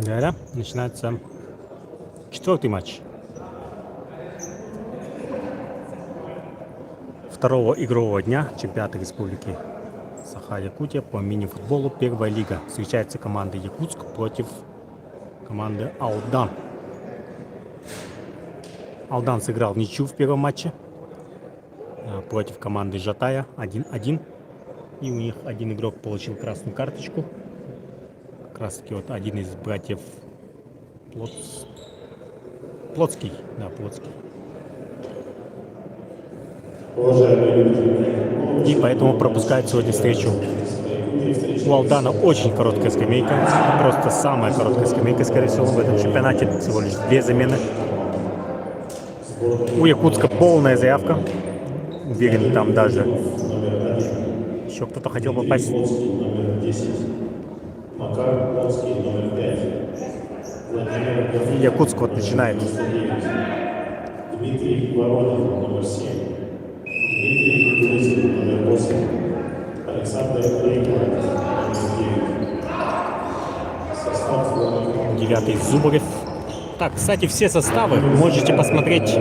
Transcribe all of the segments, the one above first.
Да, начинается четвертый матч второго игрового дня чемпионата Республики Саха-Якутия по мини-футболу первая лига. Встречается команда Якутск против команды Алдан. Алдан сыграл в ничью в первом матче против команды Жатая 1-1. И у них один игрок получил красную карточку. Как раз таки вот один из братьев Плотский. Да, Плотский. И поэтому пропускает сегодня встречу. У Алдана очень короткая скамейка. Просто самая короткая скамейка, скорее всего, в этом чемпионате. Всего лишь 2 замены. У Якутска полная заявка. Уверен, там даже еще кто-то хотел попасть. И Якутск вот начинает. Дмитрий Воронин, номер 7. Дмитрий Кутузин, номер 8. Александр Лейкман, номер 9. Состав 9 Зубарев. Так, кстати, все составы можете посмотреть.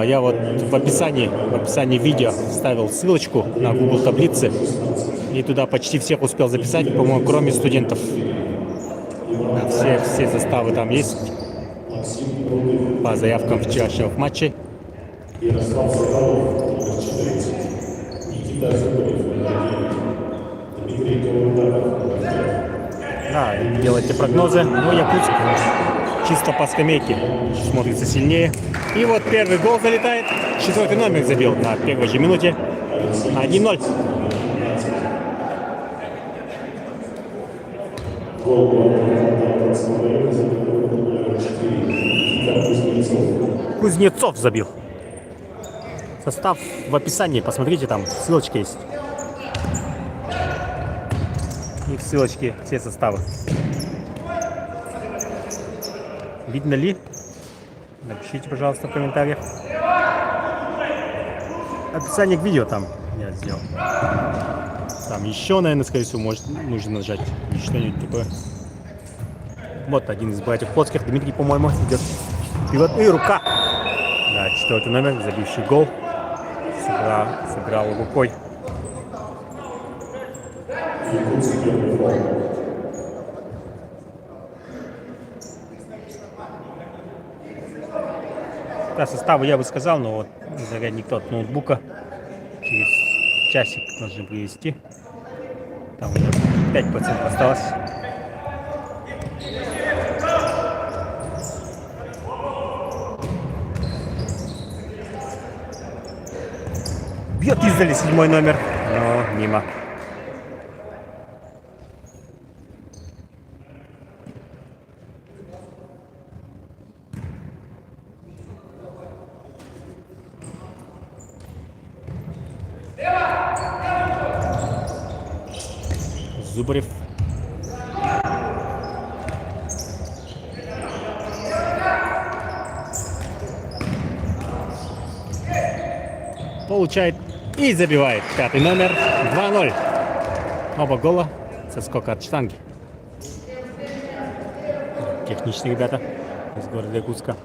Я вот в описании видео вставил ссылочку на Google таблицы. И туда почти всех успел записать, по-моему, кроме студентов. Да, все составы там есть по заявкам вчерашнего матча. Да, делайте прогнозы. Ну, Якутск чисто по скамейке смотрится сильнее. И вот первый гол залетает. 4-й номер забил на первой же минуте. 1-0. Кузнецов забил. Состав в описании, посмотрите, там ссылочка есть. И в ссылочке все составы. Видно ли? Напишите, пожалуйста, в комментариях. Описание к видео там я сделал. Там еще, наверное, скорее всего, нужно нажать что-нибудь такое. Вот один из братьев Плотских, Дмитрий, по-моему, идет вперед. И рука. Да, 4-й номер, забивший гол. Сыграл рукой. Да, составы я бы сказал, но вот зарядник от ноутбука через часик должны привезти. Там уже 5% осталось. Бьет издали 7-й номер, но мимо. Зубарев. Получает и забивает 5-й номер. 2-0. Оба гола со скока от штанги. Техничные ребята из города Якутска.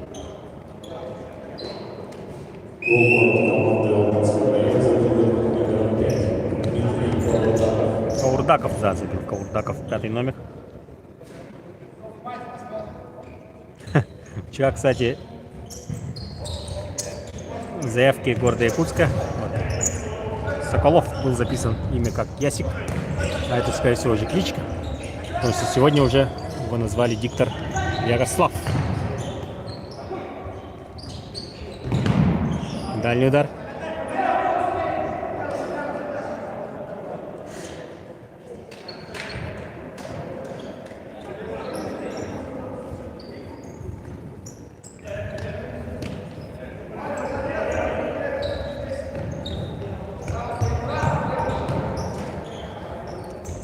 Каурдаков забил. Каурдаков 5-й номер. Вчера, кстати, в заявке города Якутска Соколов был записан имя как Ясик. А это, скорее всего, уже кличка. То есть сегодня уже его назвали диктор Ярослав. Дальний удар.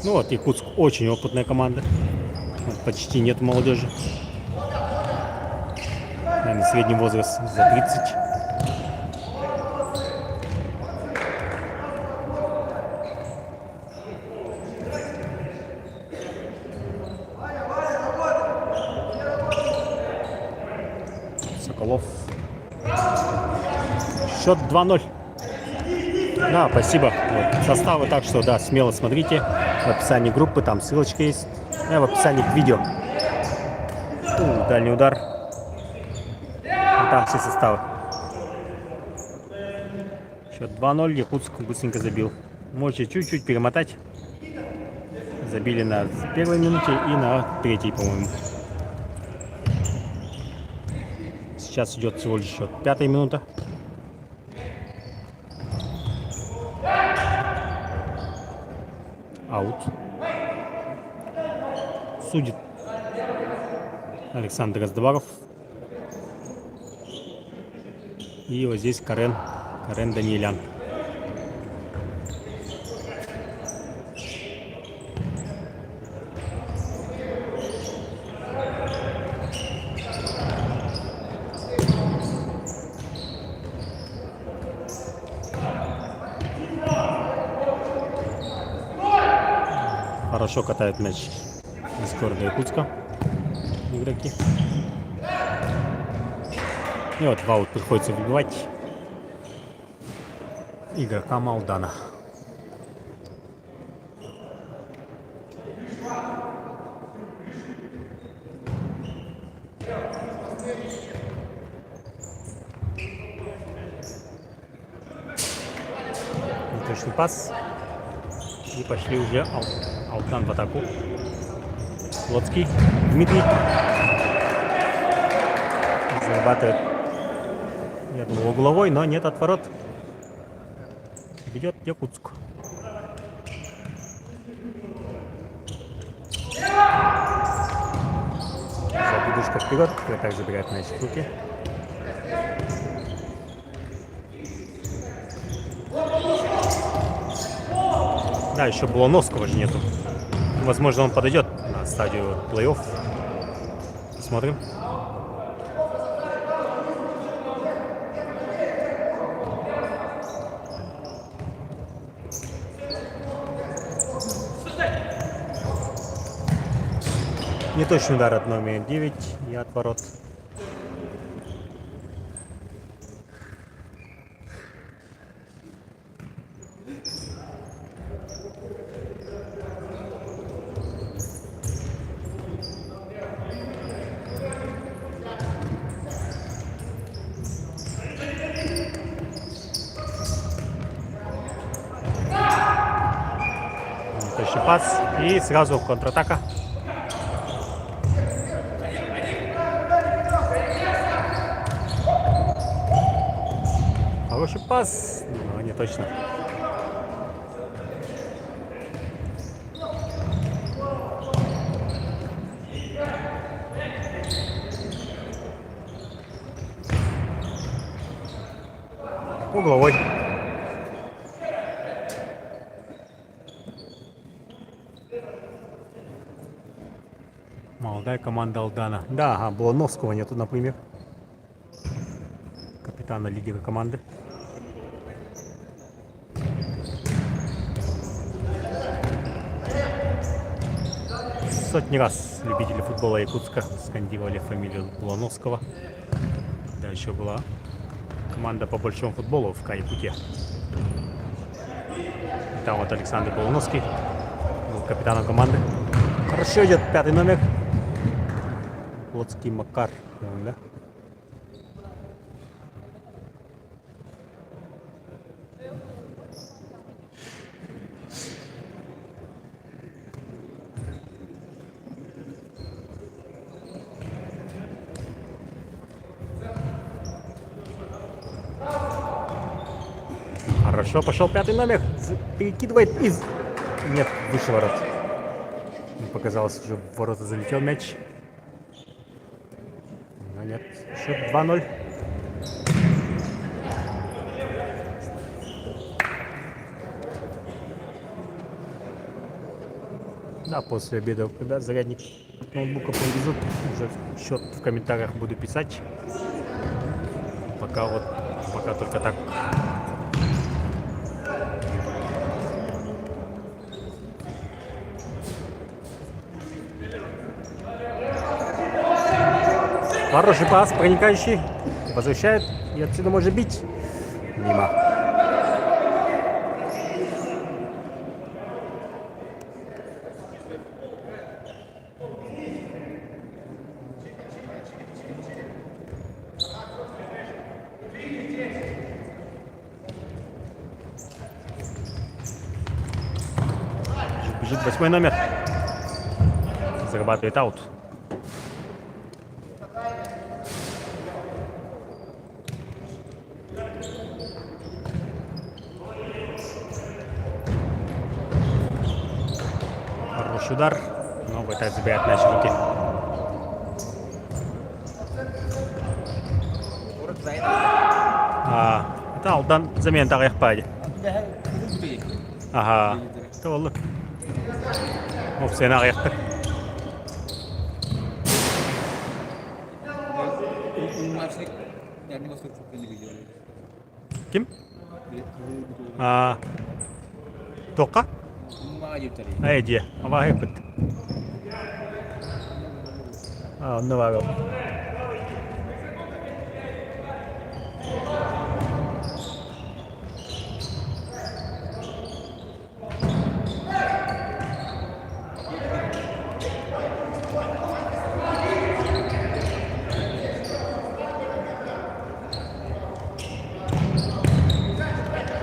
Ну вот, Якутск очень опытная команда. Почти нет молодежи. Наверное, средний возраст за 30. Соколов. Счет 2-0. Да, спасибо. Вот, составы, так что, да, смело смотрите. В описании группы, там ссылочка есть. В описании к видео. Дальний удар. И там все составы. Счет 2-0. Якутск быстренько забил. Можете чуть-чуть перемотать. Забили на первой минуте и на третьей, по-моему. Сейчас идет всего лишь счет 5-я минута. Аут. Судит Александр Раздваров. И вот здесь Карен Даниэлян. Хорошо катают мяч из города Якутска игроки. И вот в аут приходится выбивать игрока Алдана. Неточный пас. И пошли уже Алдан в атаку. Лоцкий. Дмитрий. Зарабатывает, я думаю, угловой, но нет, отворот. Ведет Якутск. Забудушка вперед. Вратарь забирает мяч в руки. Да, еще Булановского же нету. Возможно, он подойдет на стадию плей-офф. Посмотрим. Неточный удар от номера 9 и отворот. Неточный пас и сразу контратака. Хороший пас, но не точно. Угловой. Молодая команда Алдана. Да, Булановского нету, например. Капитана, лидера команды. Сотни раз любители футбола Якутска скандировали фамилию Булановского. Да, еще была команда по большому футболу в Якуте. Там вот Александр Булановский был капитаном команды. Хорошо идет 5-й номер. Лоцкий Макар, да? Хорошо, пошел 5-й номер. Перекидывает из... Нет, выше ворот. Мне показалось, уже в ворота залетел мяч. Но нет, счет 2-0. Да, после обеда, когда зарядник ноутбука повезут, уже счет в комментариях буду писать. Пока только так. Хороший пас, проникающий. Возвращает. И отсюда может бить. Мимо. Бежит 8 номер. Зарабатывает аут. Хороший удар. Но пытается забирать мяч в руки. Это алдан замена тағайық пайды. Ага. Толы. Опсен ағайықтыр. Ким? Тоққа? Әйде. Ава хеппет. Онды бар.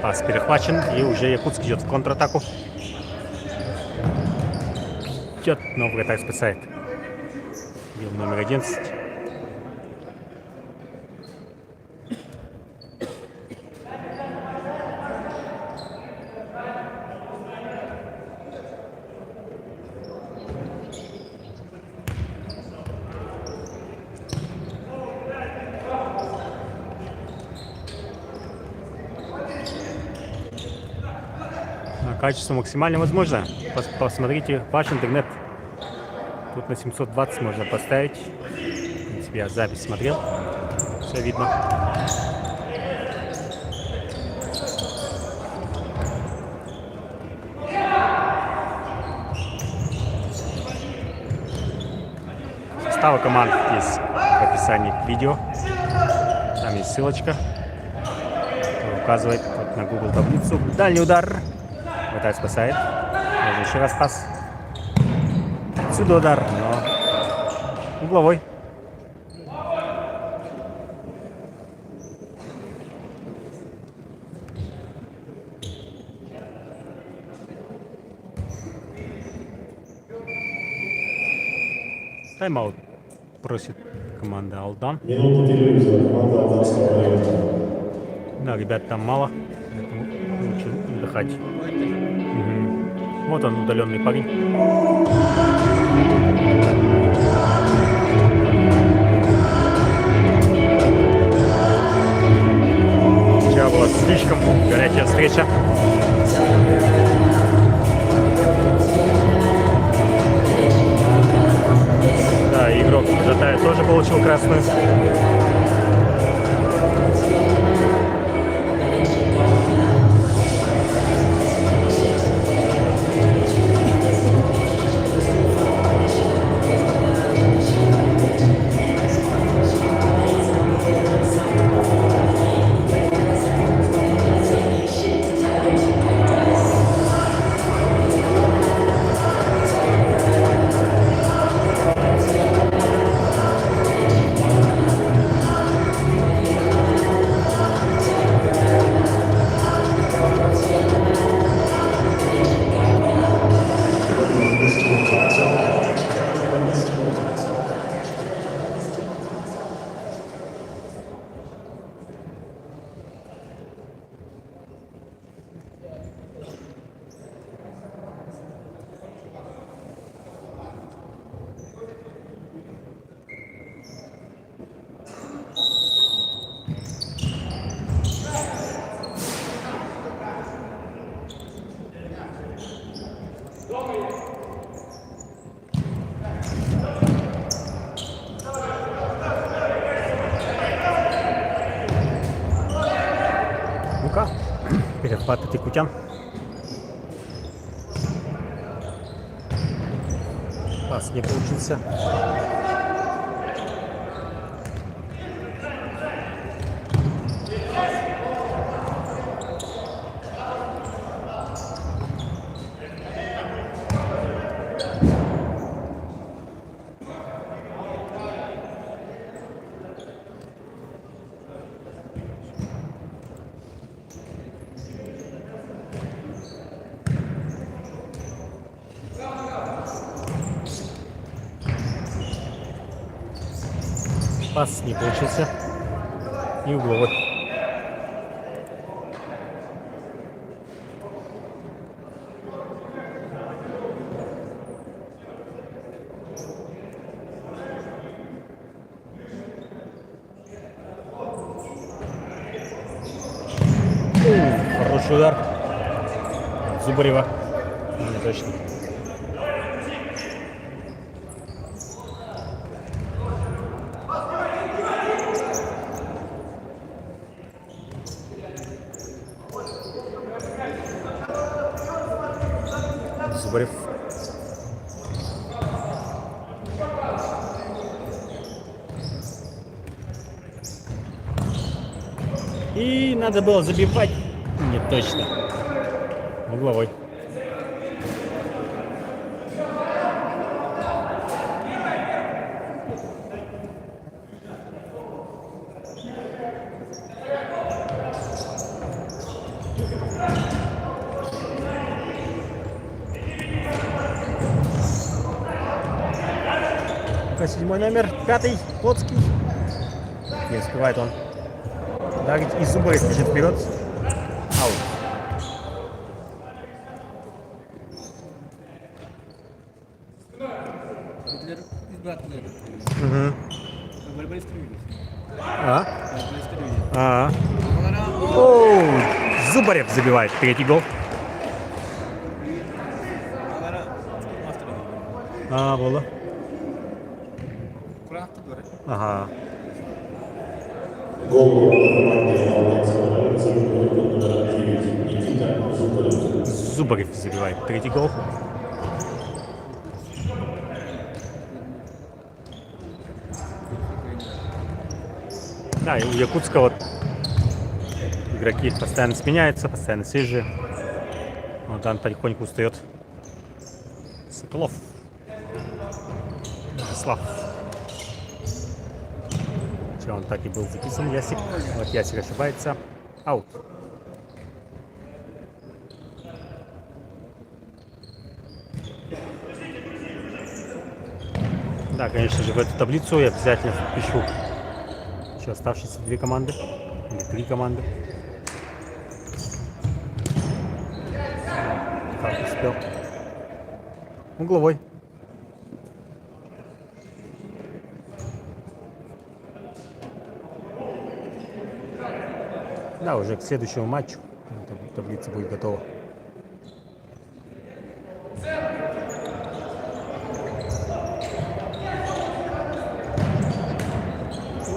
Пас перехвачен, и уже Якутск идет в контратаку. Идет, но вратарь спасает. Бил номер 11. Качество максимально возможно. Посмотрите ваш интернет. Тут на 720 можно поставить. В принципе, я запись смотрел. Все видно. Составы команд есть в описании к видео. Там есть ссылочка. Указывает вот на Google таблицу. Дальний удар. Вратарь спасает. Можно еще раз пас. Отсюда удар, но угловой. Тайм-аут просит команда Алдан. Да, ребят, там мало, поэтому лучше отдыхать. Вот он, удаленный парень. Вчера была слишком горячая встреча. Да, игрок Жатая тоже получил красную. Ну-ка, перехват от якутян. Пас не получился. Пас не получился. И угловой. Хороший удар. Зубарева. Не точно. Зубарев. И надо было забивать. Не точно. Угловой. Седьмой номер, пятый, Плотский. Не успевает он. Да, и Зубарев бежит вперед. Аут. Угу. Оу, Зубарев забивает третий гол. Было. Ага. Зубарев забивает третий гол. Да, и у Якутска вот игроки постоянно сменяются, постоянно свежие. Вот он потихоньку устает. Соколов. Слав. Он так и был записан, Ясик. Вот Ясик ошибается. Аут. Да, конечно же, в эту таблицу я обязательно впишу еще оставшиеся две команды. Или три команды. Как успел. Угловой. Да, уже к следующему матчу таблица будет готова.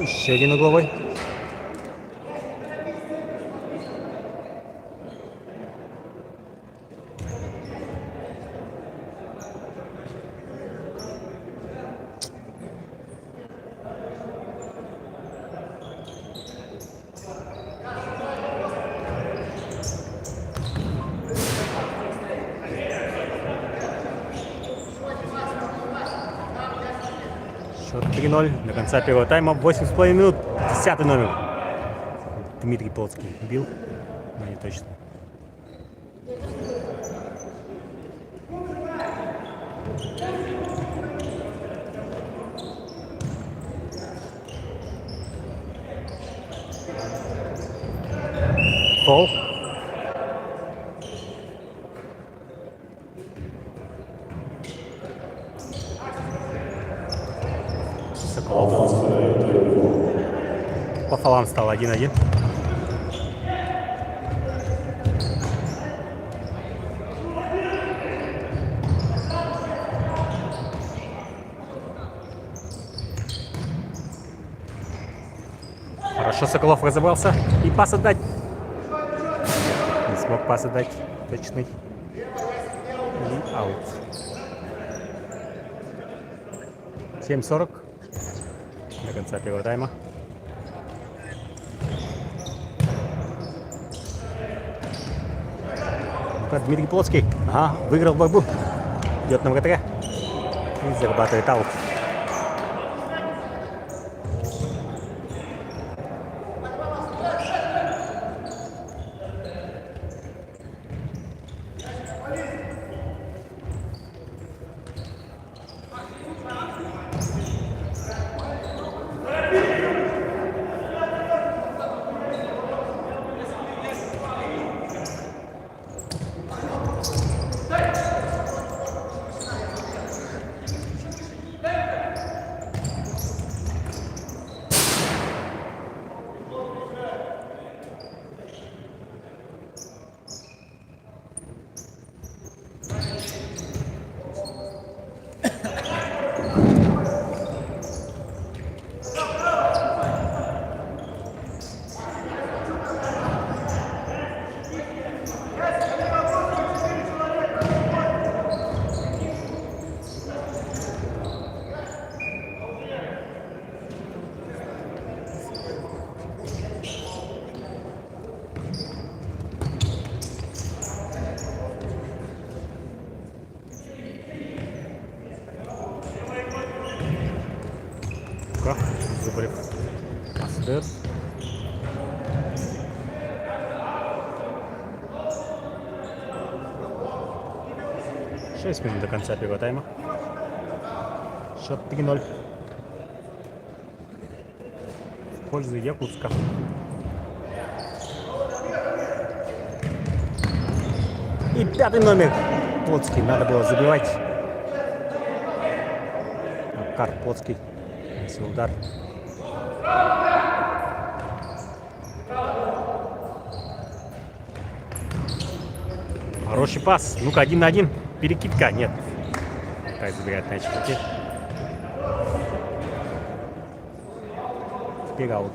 Еще один угловой. Счет 3-0. До конца первого тайма 8,5 минут. 10-й номер. Дмитрий Плотский бил. Но не точно. Фол. По фолам стало 1-1. Хорошо Соколов разобрался. И пас отдать. Не смог пас отдать. Точный. И аут. 7:40. До конца первого тайма. Дмитрий Плотский. Ага, выиграл борьбу. Идет на вратаря. И зарабатывает аут. Ну-ка, Зубарев. Пас. 6 минут до конца первого тайма. Счет 3-0 в пользу Якутска. И 5-й номер Плотский. Надо было забивать. Макар Плотский. Если удар. Хороший пас. Ну-ка, 1 на 1. Перекидка. Нет. Так, забирает мяч. Вперед.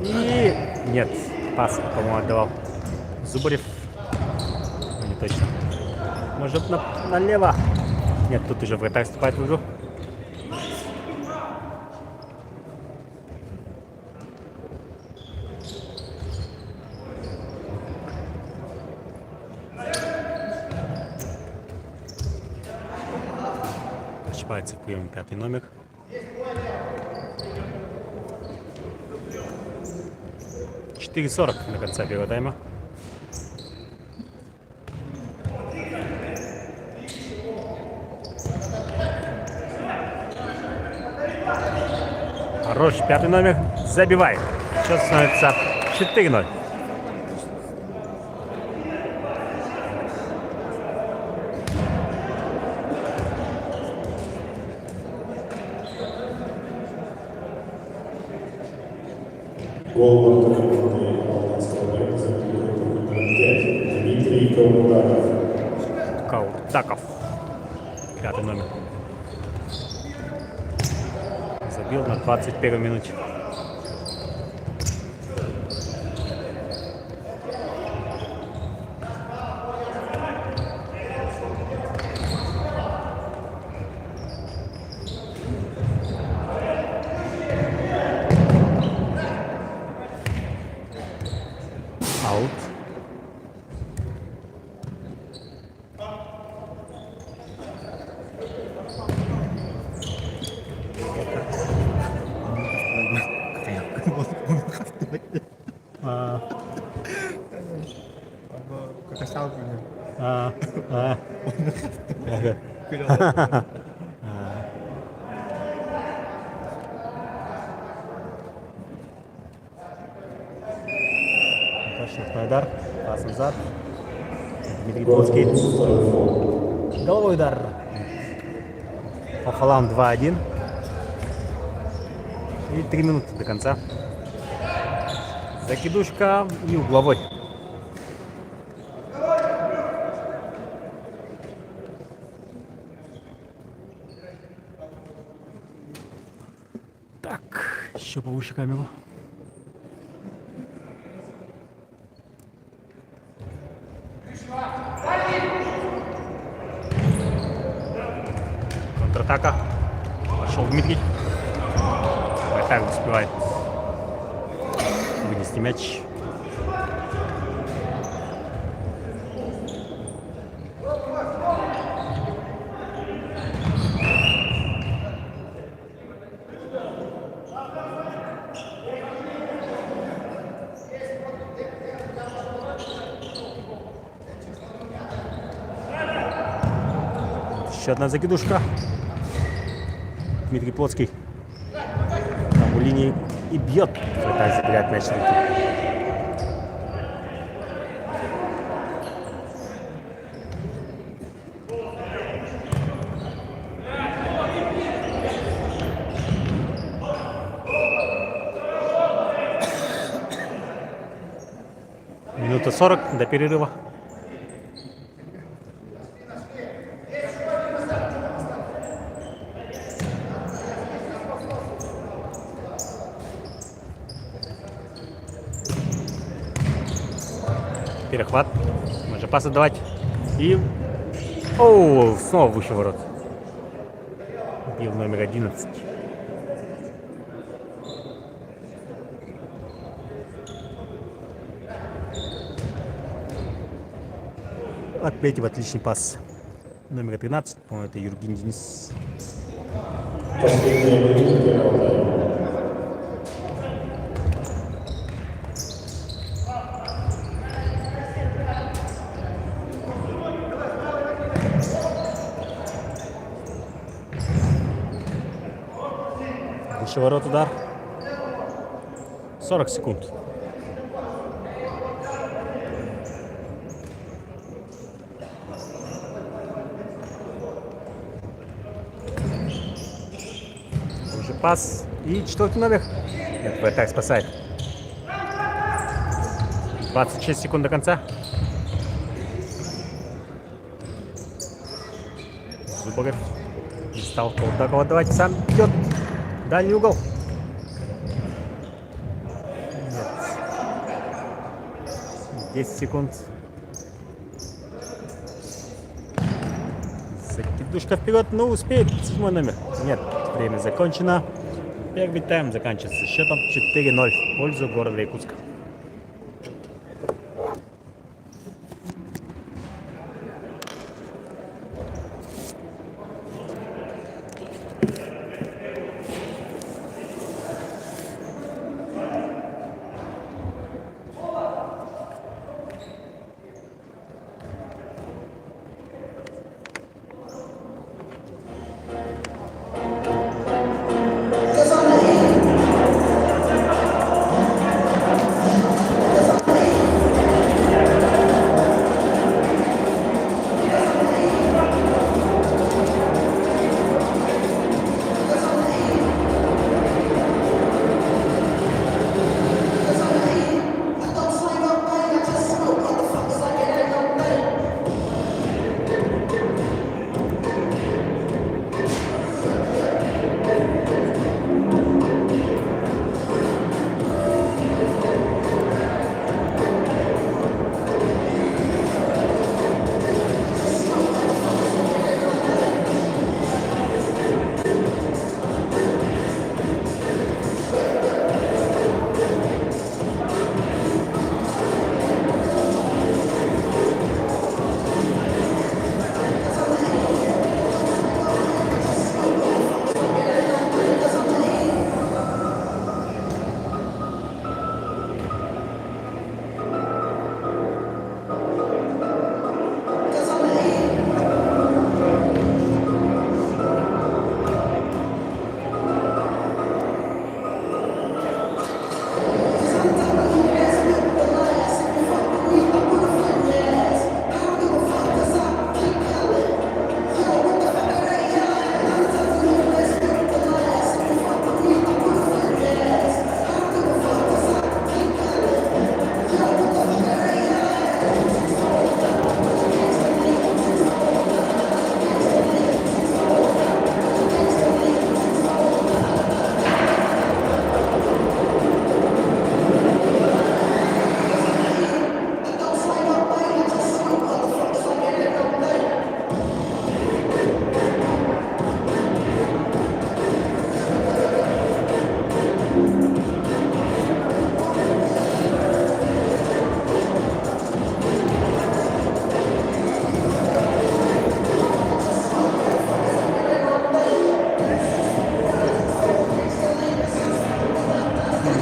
И нет, пас, по-моему, отдавал Зубарев. Ну, не точно. Может, налево. Нет, тут уже вратарь вступает в игру. Ошибается в приеме 5-й номер. $4:40 до конца первого тайма. Хороший 5-й номер. Забивает. Счет становится 4-0. Гол команды Алтайского района забил номер 5 Дмитрий Каутаков. Каутаков. 5-й номер. Забил на 21-й минуте. Аут. Kekasal punya. Штрафной удар. Пас назад. Дмитрий Плотский. Головой удар. По фалам 2-1. И 3 минуты до конца. Закидушка и угловой. Так, еще повыше камеру. Контратака. Пошел Дмитрий. Вратарь успевает вынести мяч. Еще одна закидушка. Дмитрий Плотский там у линии и бьет. Вратарь забирает мяч. Минута 40 до перерыва. Перехват. Можно пас отдавать. И... Оу, снова выше ворот. Бил номер 11. отметим отличный пас. Номер 13, по-моему, это Юрген Денис. Последняя минута первого тайма. Выше ворот удар. 40 секунд. Уже пас. И 4-й номер. Нет, вратарь спасает. 26 секунд до конца. Зубарев не стал такого отдавать. Сам идет. Дальний угол. Нет. 10 секунд. Закидушка вперед. Ну, успеет 7-й номер. Нет, время закончено. Первый тайм заканчивается счетом 4-0 в пользу города Якутска.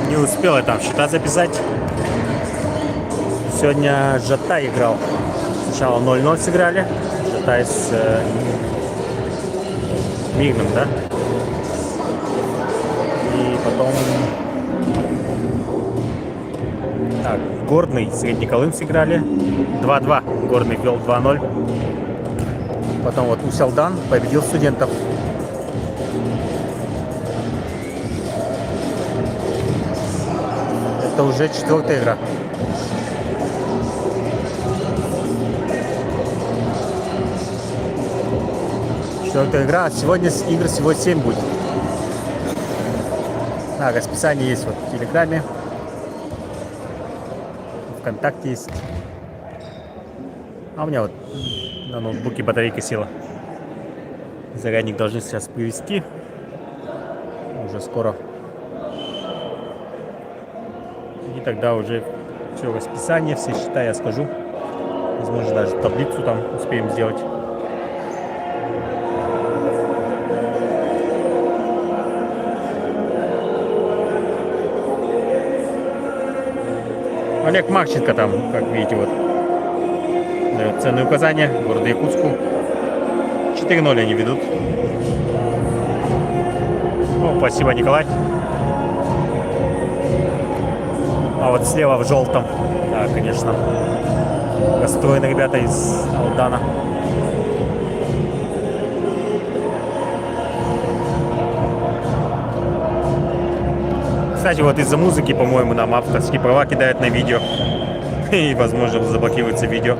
Не успел я там счета записать. Сегодня Жатай играл. Сначала 0-0 сыграли. Жатай с Мирным, да? И потом... Так, Горный, Среднеколым сыграли. 2-2. Горный вел 2-0. Потом вот Усалдан победил Студентов. Это уже 4-я игра. Четвертая игра. Сегодня игр всего 7 будет. Расписание есть вот в Телеграме. ВКонтакте есть. А у меня вот на ноутбуке батарейка села. Зарядник должны сейчас привезти. Уже скоро. И тогда уже все расписание, все счета я скажу. Возможно, даже таблицу там успеем сделать. Олег Марченко там, как видите, вот дает ценные указания города Якутску. 4-0 они ведут. О, спасибо, Николай. А вот слева в желтом, да, конечно, расстроены ребята из Алдана. Кстати, вот из-за музыки, по-моему, нам авторские права кидают на видео. И, возможно, заблокируется видео.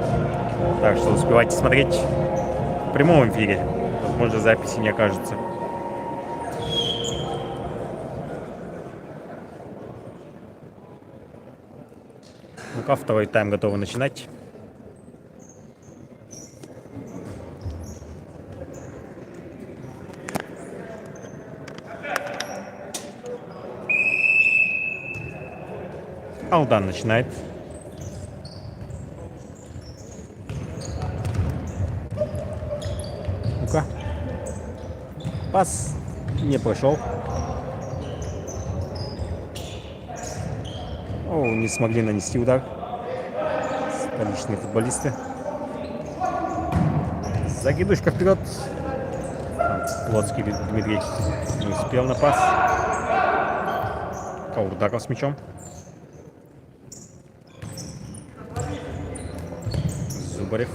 Так что успевайте смотреть в прямом эфире. Возможно, записи не окажется. Ну-ка, второй тайм готовы начинать. Алдан начинает. Ну-ка. Пас не прошел. О, не смогли нанести удар. Столичные футболисты. Закидушка вперед. Плотский Дмитрий не успел на пас. Каурдаков с мячом. Зубарев.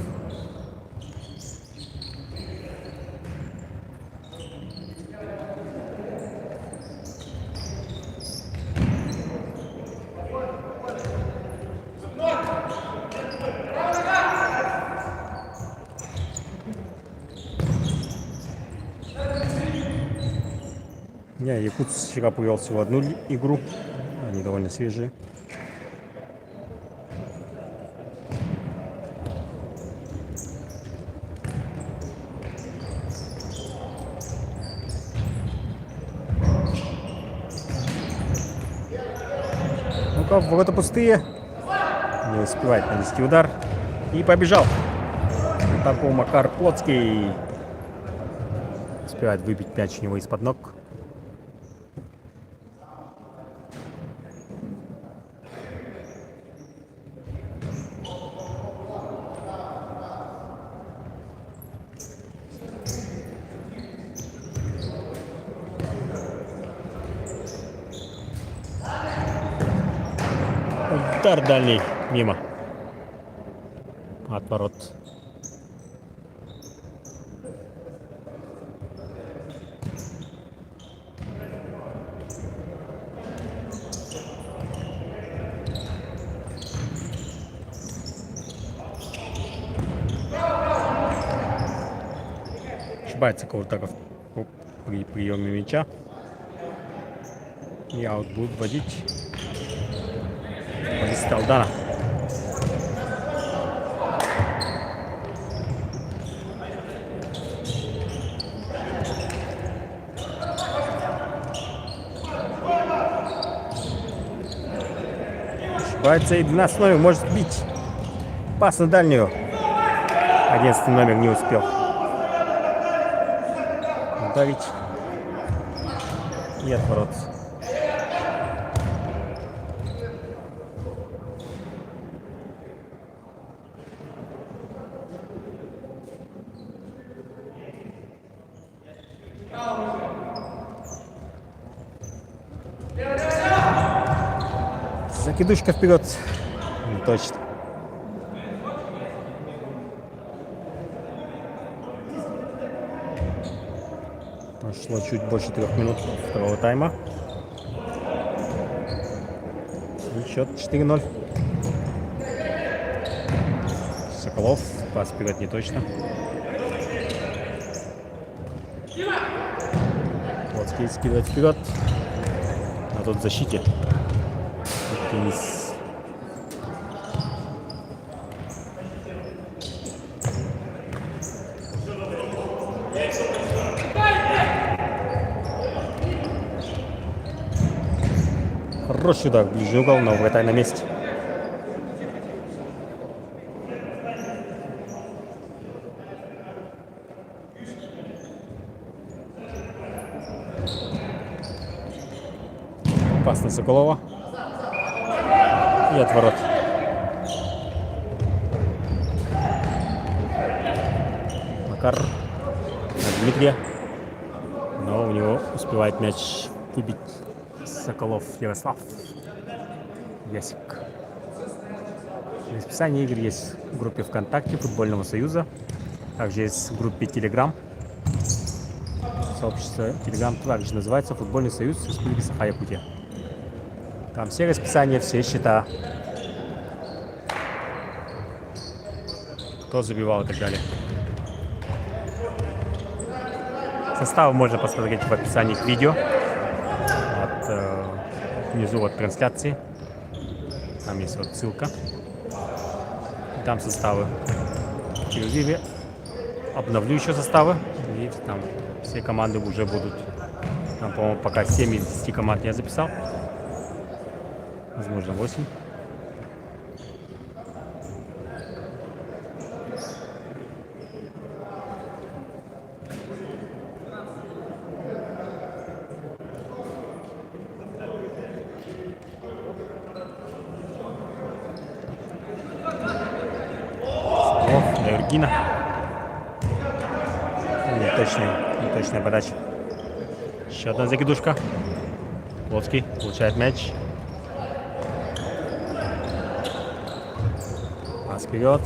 Якутс вчера провел всего одну игру. Они довольно свежие. Ну-ка, ворота пустые. Не успевает нанести удар. И побежал. Такой Макар Плотский. Успевает выбить мяч у него из-под ног. Удар дальний, мимо. Отворот. Ошибается Каурдаков при приеме мяча. И аут будут вводить футболисты Алдана. Ошибается и 12 номер может бить. Пас на дальнюю. 11 номер не успел ударить. И отворот. Закидушка вперед. Не точно. Прошло чуть больше 3 минут второго тайма. И счет 4-0. Соколов. Пас вперед не точно. Плотский скидывает вперед. А тут в защите. Теннис. Хороший удар, ближний угол, но вратарь на месте. Пас на Соколова. И отворот. Макар на Дмитрия. Но у него успевает мяч выбить Соколов Ярослав. Ясик. Расписание игр есть в группе ВКонтакте Футбольного союза. Также есть в группе Telegram. Сообщество Telegram также называется Футбольный союз Республики Саха-Якутия. Там все расписания, все счета. Кто забивал и так далее. Составы можно посмотреть в описании к видео. Внизу вот трансляции. Там есть вот ссылка. И там составы. В перерыве обновлю еще составы. И там все команды уже будут. Там, по-моему, пока 7 из 10 команд я записал. Возможно, 8. Гина. Неточная подача. Еще одна закидушка. Плотский получает мяч. Пас вперед.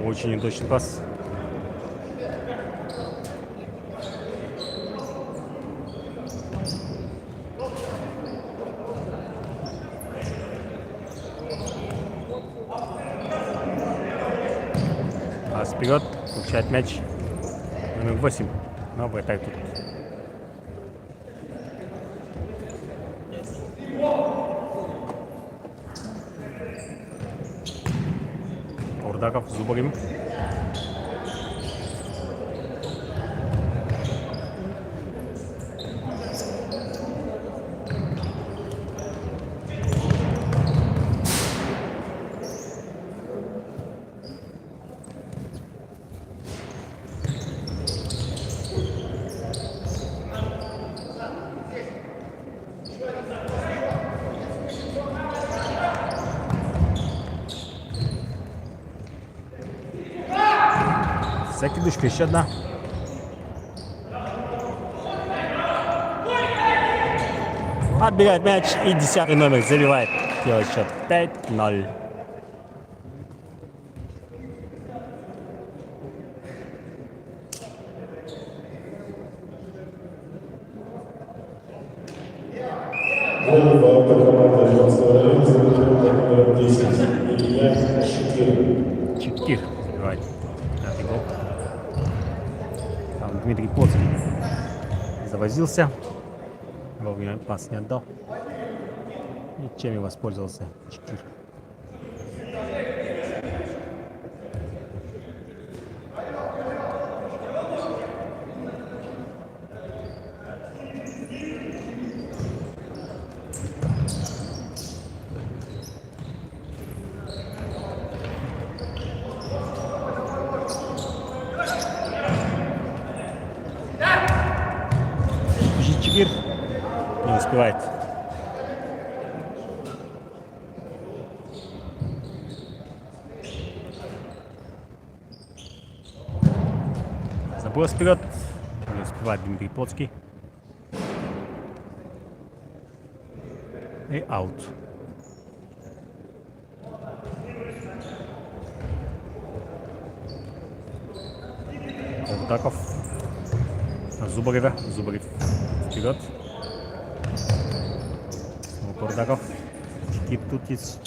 Очень неточный пас. Пас вперед, получает мяч номер 8. Но вратарь тут. Урдаков, Зубарем. Закидушка еще одна. Отбирает мяч и 10-й номер забивает. Делает счет 5-0. Гол ворота команды Иванского района забил номер 10. Илья Чикир. Чикир забивает. Пятый гол. Там Дмитрий Плотский завозился. Вовремя пас не отдал. И чем и воспользовался Чикир. Чикир не успевает. Заброс вперед. Не успевает Дмитрий Плотский. И аут. Урдаков. Зубарева. Зубарев вперед. Урдаков. Кип тут есть.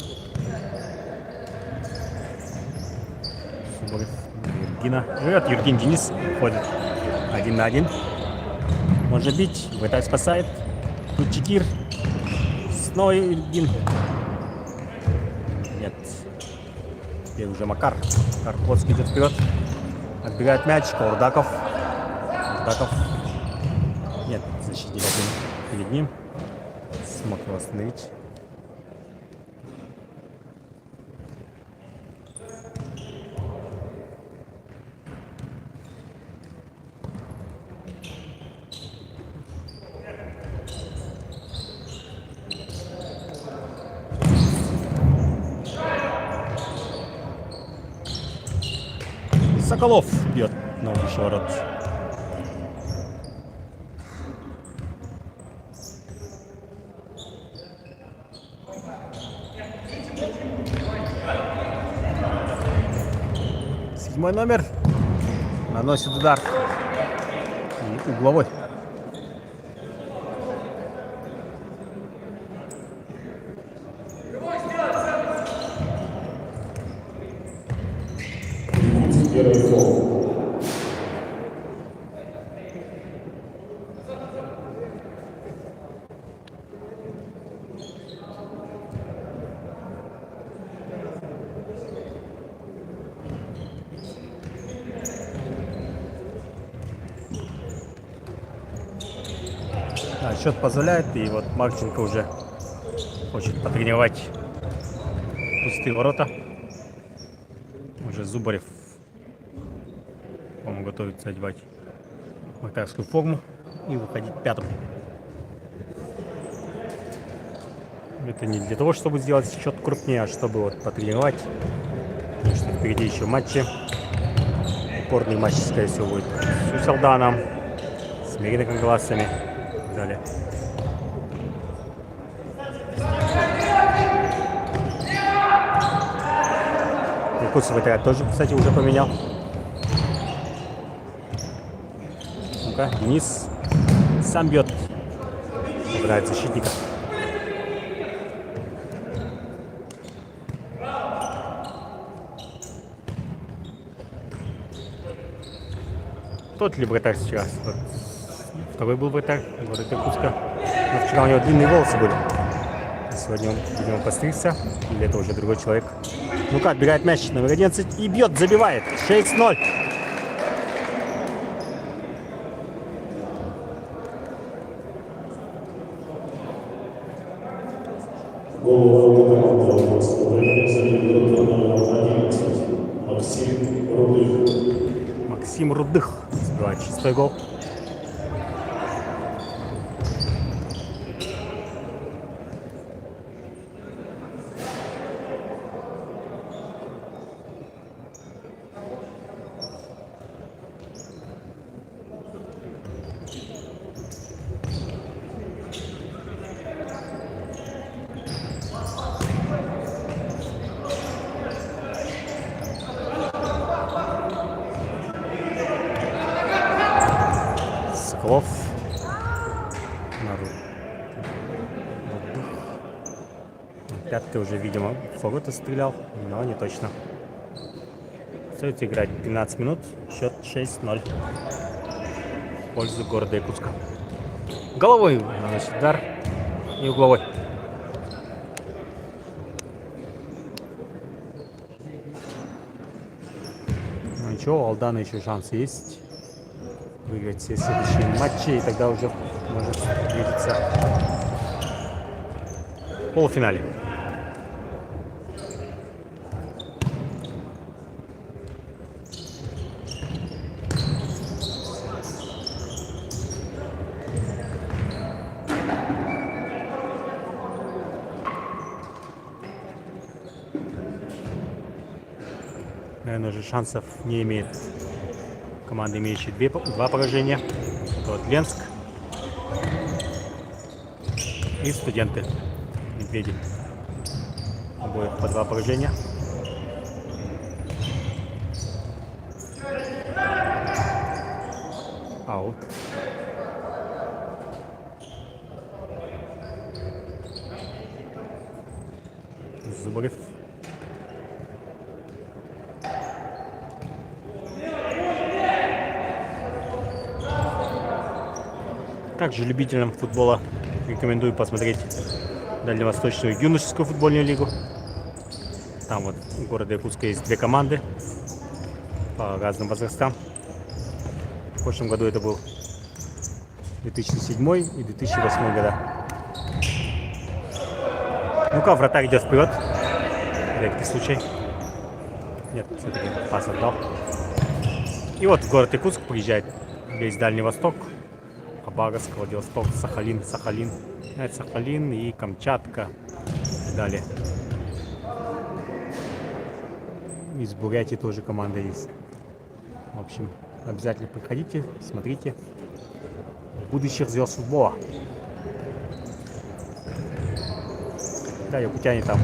Зубарев. Юргина. Вперед. Юргин Денис ходит 1 на 1. Может бить. Вратарь спасает. Тут Чикир. Снова Ильин. Нет. Теперь уже Макар. Карплотский идет вперед. Отбирает мяч. Каурдаков. Нет, защитник один перед ним. Смог его остановить. Соколов бьет на ворот. Седьмой номер наносит удар. И угловой. Первый фол. Да, счет позволяет, и вот Марченко уже хочет потренировать пустые ворота. Уже Зубарев, по-моему, готовится одевать вратарскую форму и выходить пятым. Это не для того, чтобы сделать счет крупнее, а чтобы вот потренировать. Потому что впереди еще матчи. Упорный матч, скорее всего, будет с Уселданом, с Мериноконгласами и так далее. Курс вратаря тоже, кстати, уже поменял. Ну-ка, Денис сам бьет. Играет защитника. Тот ли вратарь сейчас? Вот. Второй был вратарь Курска. Но вчера у него длинные волосы были. Сегодня он, видимо, постригся. Или это уже другой человек. Ну-ка, отбирает мяч номер 11 и бьет, забивает. 6-0. Голову команды Волгоградского забил номер 11 Максим Рудых. Максим Рудых забивает 6-й гол. Соколов. Пятый уже, видимо, в ворота стрелял, но не точно. Остается играть 12 минут, счет 6-0 в пользу города Якутска. Головой наносит удар и угловой. Ну ничего, у Алдана еще шанс есть выиграть все следующие матчи, и тогда уже может встретиться в полуфинале. Наверное, уже шансов не имеет команда, имеющая два поражения. Это вот Ленск и Студенты. Медведи. Обоих по 2 поражения. Аут. Зубарев. Также любителям футбола рекомендую посмотреть дальневосточную юношескую футбольную лигу. Там вот в городе Якутска есть две команды по разным возрастам. В прошлом году это был 2007 и 2008 года. Ну-ка, вратарь идет вперед. Редкий случай. Нет, все-таки пас отдал. И вот в город Якутск приезжает весь Дальний Восток. Хабаровск, Владивосток, Сахалин, это Сахалин и Камчатка и далее. Из Бурятии тоже команда есть. В общем, обязательно приходите, смотрите будущих звезд футбола. Да, якутяне там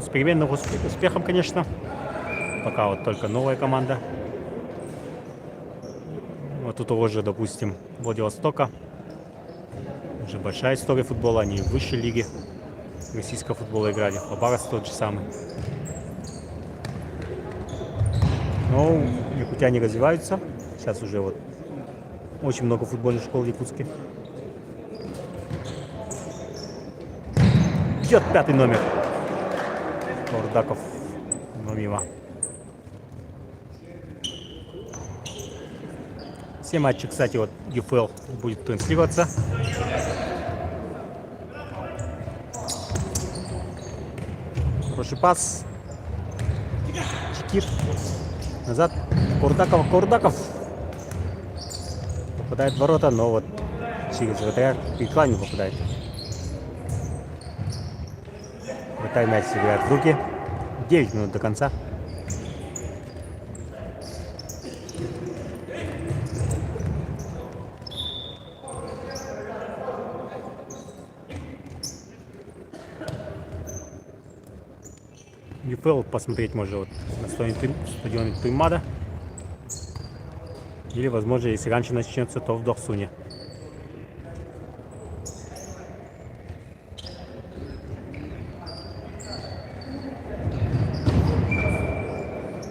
с переменным успехом, конечно. Пока вот только новая команда. Вот у того же, допустим, Владивостока уже большая история футбола, они в высшей лиге российского футбола играли. Хабаровск тот же самый. Но якутяне развиваются. Сейчас уже вот очень много футбольных школ в Якутске. Идет 5-й номер. Кордаков, но мимо. Все матчи, кстати, вот ЮФЛ будет транслироваться. Хороший пас. Чекит. Назад. Кордаков. Попадает в ворота, но вот через вратаря перекладину попадает. Вратарь мяч играет в руки. 9 минут до конца. ЮФЛ посмотреть можно вот на стадионе Туймада. Или, возможно, если раньше начнется, то в Дохсуне.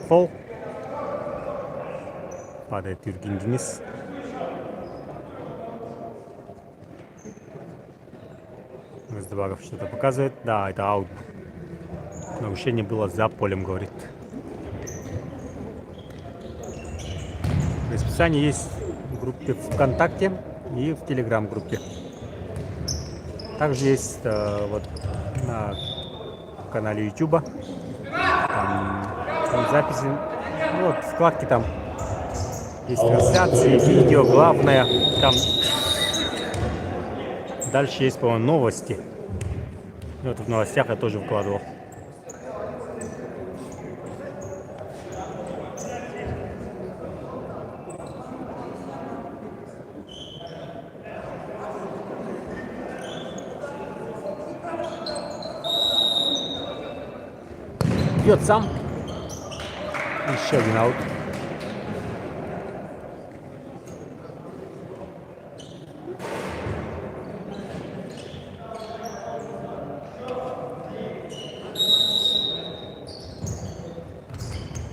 Фол. Падает Евгений Денис. Раздобаров что-то показывает. Да, это аут. Нарушение было за полем, говорит. Расписание есть в группе ВКонтакте и в Телеграм-группе. Также есть вот на канале Ютуба. Там записи. Ну, вот вкладки там есть трансляции, видео, главное. Там дальше есть, по-моему, новости. И вот в новостях я тоже выкладывал. Бьет сам. Еще один аут.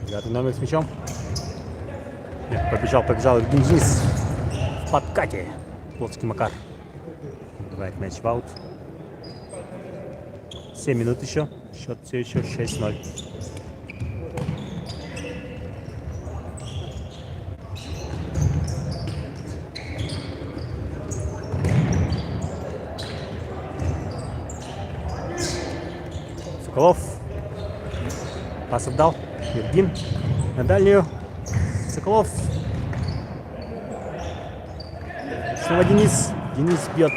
Девятый номер с мячом. Нет, побежал Евгений Денис в подкате. Плотский Макар. Бывает мяч в аут. 7 минут еще. Счет все еще 6-0. Соколов. Пас отдал. Евгин. На дальнюю. Соколов. Снова Денис. Денис бьет.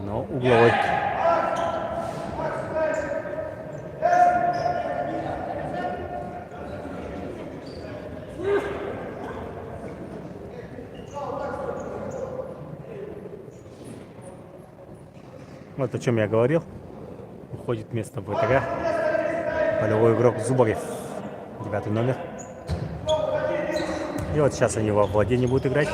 Но угловой. Вот о чем я говорил. Уходит вместо вратаря полевой игрок Зубарев. 9-й номер. И вот сейчас они во владении будут играть.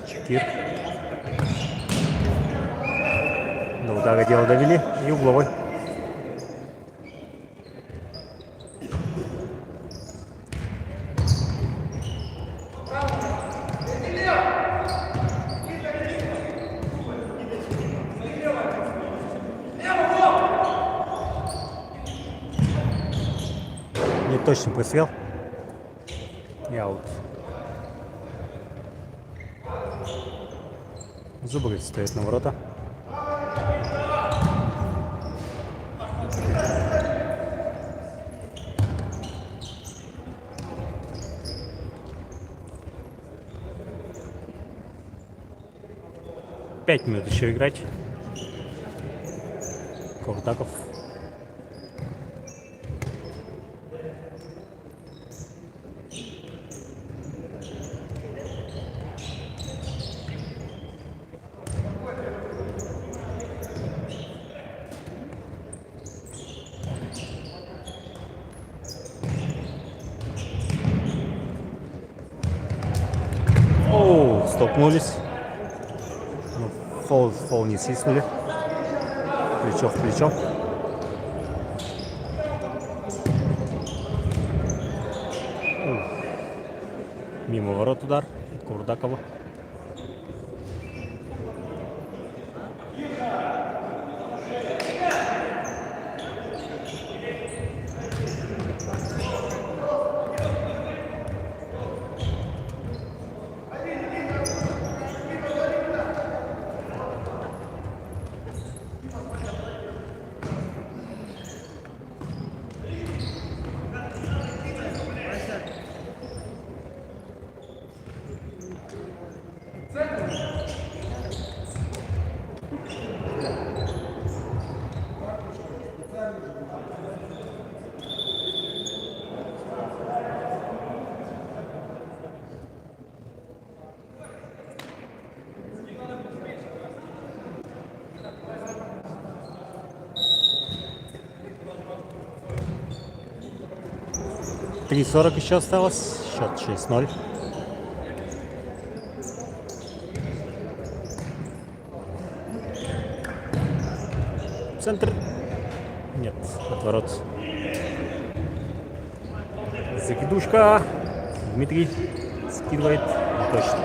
Чекир. Удара дело довели и угловой. Неточный просвел. И аут. Зубрев стоит на ворота. Пять минут еще играть. Ковтаков. Оу, столкнулись. Ну, фол не свистнули. Плечо в плечо. Мимо ворот удар. Курдакова. Три 40 еще осталось. Счет 6-0. Центр. Нет, отворот. Закидушка. Дмитрий скидывает. Не точно.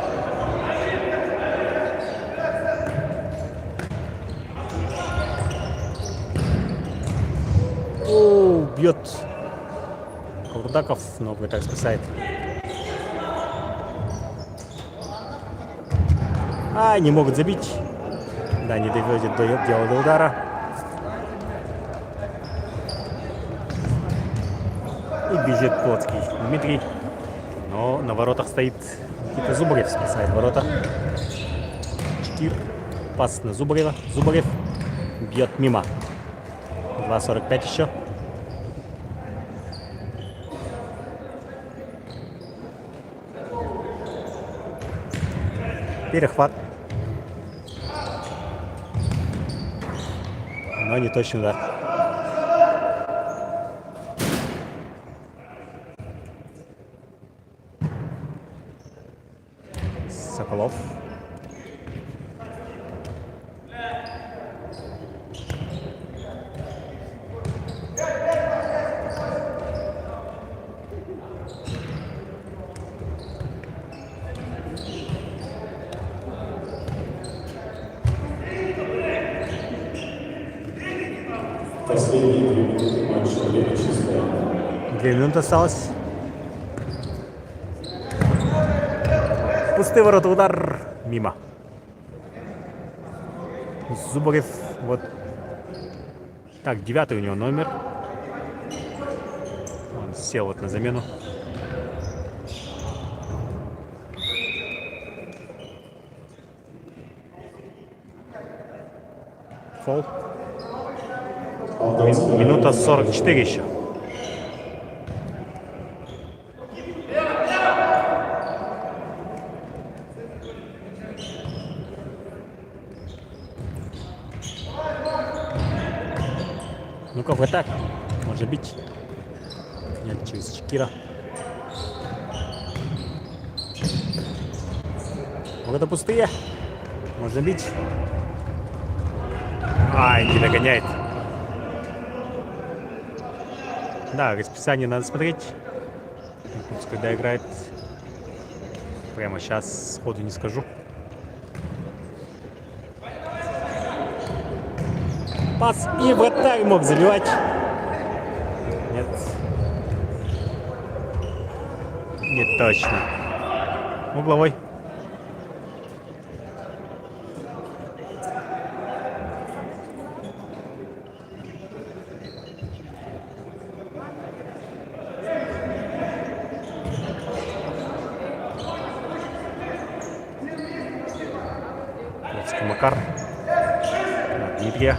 О, бьет. Курдаков, но так спасает. А, не могут забить. Да, не доводит дело до удара. И бежит Плотский Дмитрий. Но на воротах стоит Никита Зубарев, спасает ворота. Чекир. Пас на Зубарева. Зубарев бьет мимо. 2:45 еще. Перехват. Но не точный удар. Соколов. Последние 2 минуты матча. Время чистое. 2 минуты осталось. Пустые ворота, удар мимо. Зубарев, вот. Так, 9 у него номер. Он сел вот на замену. Фол. Минута 44 еще. Ну как вот так? Может быть. Нет, через Чекира. Ворота пустые. Можно бить. Ай, не догоняет. Да, расписание надо смотреть. Якутск когда играет. Прямо сейчас сходу не скажу. Пас, и вратарь мог забивать. Нет. Не точно. Угловой. Луцкий Макар. На Дмитрия.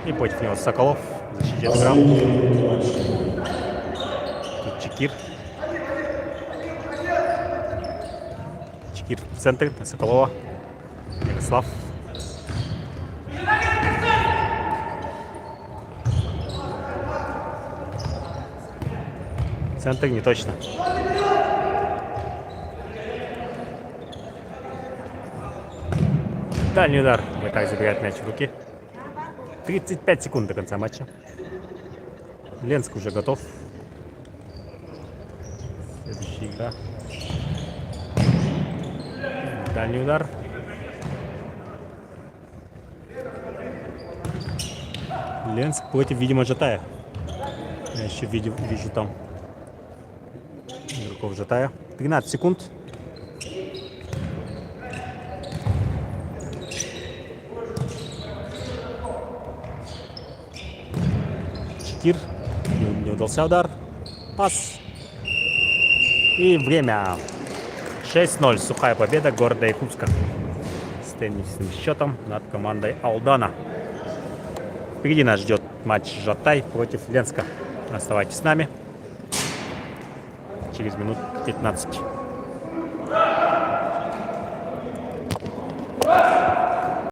И против него Соколов. В защите отыграл. Тут Чекир. Чекир в центр. На Соколова. Ярослав. Центр не точно. Дальний удар. Вратарь забирает мяч в руки. 35 секунд до конца матча. Ленск уже готов. Следующая игра. Дальний удар. Ленск против, видимо, Жатая. Я еще вижу там игроков Жатая. 13 секунд. Чекир. Не удался удар. Пас. И время. 6-0. Сухая победа города Якутска. С теннисным счетом над командой Алдана. Впереди нас ждет матч Жатай против Ленска. Оставайтесь с нами. Через минут 15.